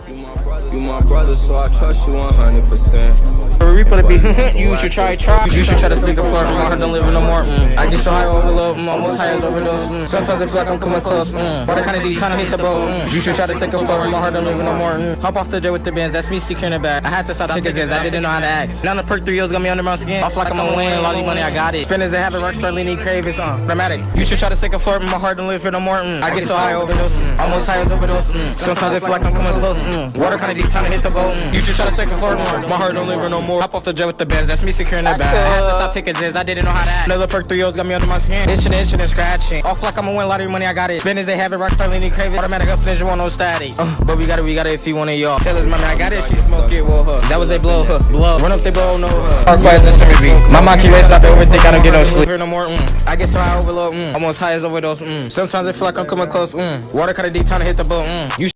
You my brother, so I trust you 100%. Reaper to be, you should try. You should try to stick a flirt, my heart don't live no more. I get so high overload, almost high as overdose. Sometimes I feel like I'm coming close. Water kinda deep, trying to hit the boat. You should try to stick a flirt, my heart don't live no more. Hop off the jet with the bands, that's me securing the bag. I had to stop taking this, I didn't know how to act. Now the perk 3 years got me under my skin. Off like I'm a win, all the money I got it. Spinners that have a rockstar leaning crave, it's dramatic. You should try to stick a flirt, my heart don't live no more. I get so high overdose, almost high as overdose. Sometimes I feel like I'm coming close. Water kinda deep, trying to hit the boat. You should try to stick a flirt, my heart don't live no more. Hop off the jet with the bands, that's me securing the bag. I had to stop taking this, I didn't know how to act. Another perk 3 years got me under my skin. Itching and scratching. Off like I'm a win, lottery money I got it. Spinners they have it, rockstar leaning crave it. Automatic up finish, want no static. But we got it if you want it, y'all. Tell us, mommy, I got it, she smoke it, whoa, her. That was they blow her. Blow. Run up, they blow, no her. Hard quiet, listen to me. My mind keep racing, I don't overthink, I don't get no sleep. No more, I get so high overload, almost high as overdose, Sometimes I feel like I'm coming close, Water kinda deep, trying to hit the boat, You